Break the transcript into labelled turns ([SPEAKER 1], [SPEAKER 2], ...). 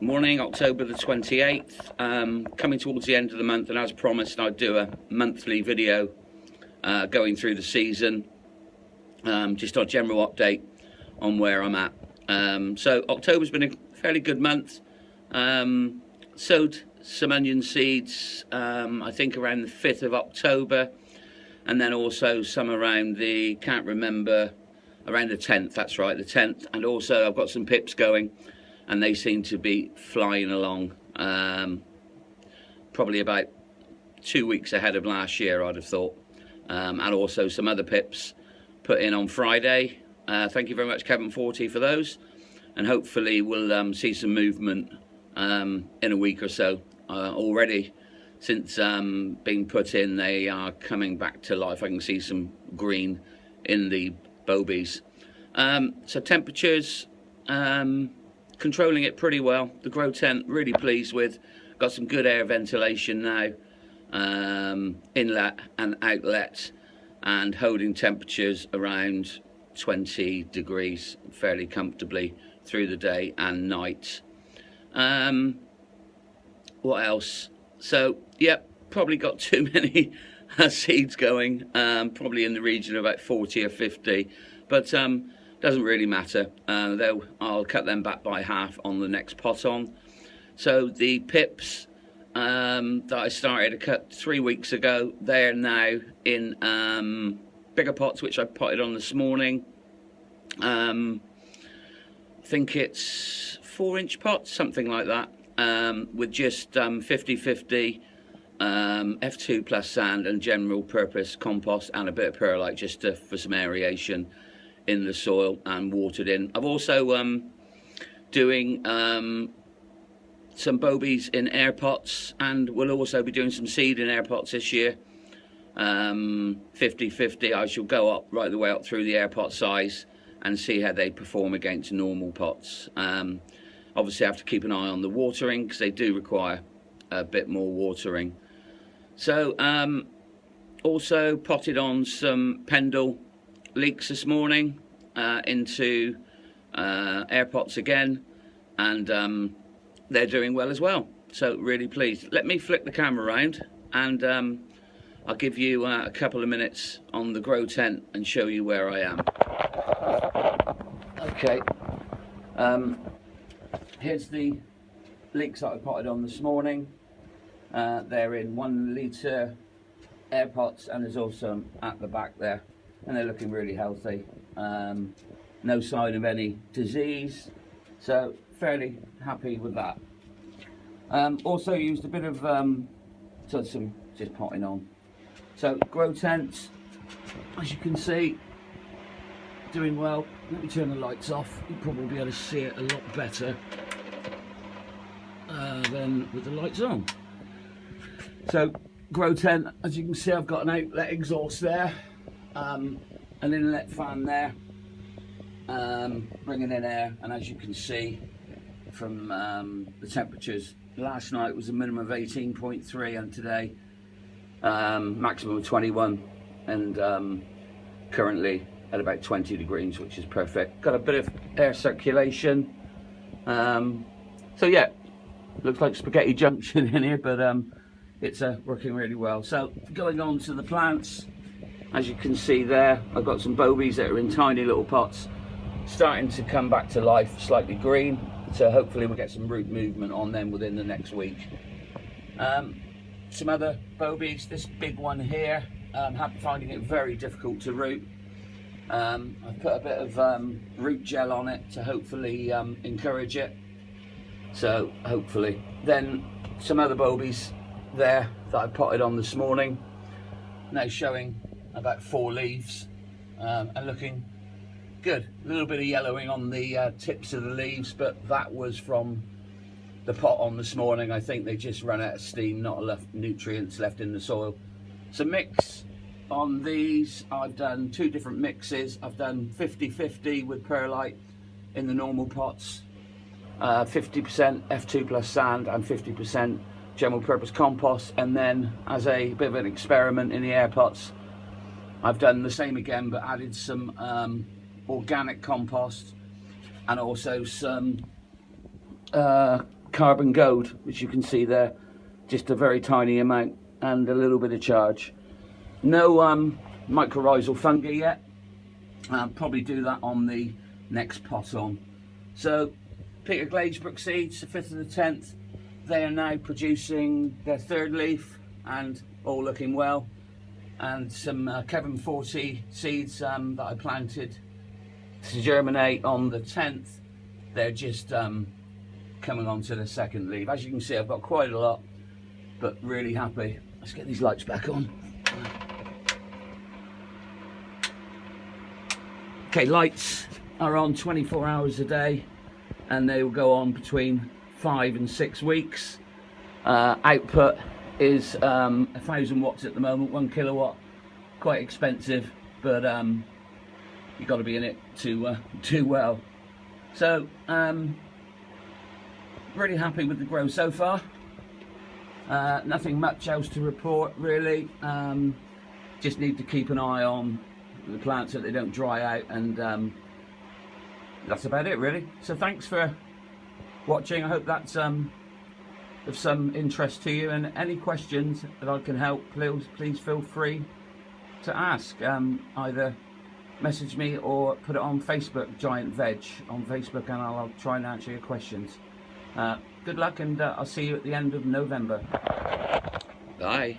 [SPEAKER 1] Morning, October the 28th, coming towards the end of the month, and as promised I'd do a monthly video going through the season, just a general update on where I'm at. So October's been a fairly good month. Sowed some onion seeds, I think around the 5th of October, and then also some around the, can't remember, around the 10th, that's right, the 10th, and also I've got some pips going, and they seem to be flying along, probably about 2 weeks ahead of last year, I'd have thought. And also some other pips put in on Friday. Thank you very much, Kevin Forty, for those. And hopefully we'll see some movement in a week or so. Already, since being put in, they are coming back to life. I can see some green in the bobies. So temperatures, controlling it pretty well. The grow tent, really pleased with. Got some good air ventilation now, inlet and outlet, and holding temperatures around 20 degrees fairly comfortably through the day and night. What else? So, yep, probably got too many seeds going, probably in the region of about 40 or 50, but doesn't really matter. Though I'll cut them back by half on the next pot on. So the pips that I started to cut 3 weeks ago, they're now in bigger pots, which I potted on this morning. I think it's 4-inch pots, something like that, with just 50-50 F2 plus sand and general purpose compost and a bit of perlite just for some aeration in the soil and watered in. I've also doing some bobies in air pots, and we'll also be doing some seed in air pots this year. 50-50, I shall go up right the way up through the air pot size and see how they perform against normal pots. Obviously I have to keep an eye on the watering because they do require a bit more watering. So also potted on some Pendle leeks this morning into air pots again, and they're doing well as well, so really pleased. Let me flick the camera around and I'll give you a couple of minutes on the grow tent and show you where I am. Okay, here's the leeks that I potted on this morning. They're in 1 litre air pots, and there's also at the back there, and they're looking really healthy. No sign of any disease, so fairly happy with that. Also used a bit of some just potting on. So grow tents, as you can see, doing well. Let me turn the lights off. You'll probably be able to see it a lot better than with the lights on. So grow tent, as you can see, I've got an outlet exhaust there, an inlet fan there, bringing in air, and as you can see from the temperatures, last night was a minimum of 18.3 and today maximum of 21, and currently at about 20 degrees, which is perfect. Got a bit of air circulation, so yeah, looks like spaghetti junction in here, but it's working really well. So going on to the plants, as you can see there, I've got some bobies that are in tiny little pots, starting to come back to life, slightly green, so hopefully we'll get some root movement on them within the next week. Some other bobies, this big one here, I'm finding it very difficult to root. I've put a bit of root gel on it to hopefully encourage it, so hopefully. Then some other bobies there that I potted on this morning, now showing about 4 leaves, and looking good. A little bit of yellowing on the tips of the leaves, but that was from the pot on this morning. I think they just run out of steam, not enough nutrients left in the soil. So mix on these, I've done 2 different mixes. I've done 50-50 with perlite in the normal pots, 50% F2 plus sand and 50% general purpose compost, and then as a bit of an experiment in the air pots, I've done the same again but added some organic compost and also some carbon gold, which you can see there, just a very tiny amount and a little bit of charge. No mycorrhizal fungi yet. I'll probably do that on the next pot on. So Peter Gladesbrook seeds, the 5th and the 10th, they are now producing their 3rd leaf and all looking well. And some Kevin 40 seeds that I planted to germinate on the 10th, they're just coming on to the 2nd leaf. As you can see, I've got quite a lot, but really happy. Let's get these lights back on. Okay, lights are on 24 hours a day, and they will go on between 5 and 6 weeks. Output is 1,000 watts at the moment, 1 kilowatt. Quite expensive, but you've got to be in it to do well. So really happy with the grow so far. Nothing much else to report really. Just need to keep an eye on the plants so they don't dry out, and that's about it really. So thanks for watching. I hope that's of some interest to you, and any questions that I can help, please feel free to ask. Either message me or put it on Facebook, Giant Veg on Facebook, and I'll try and answer your questions. Good luck, and I'll see you at the end of November. Bye.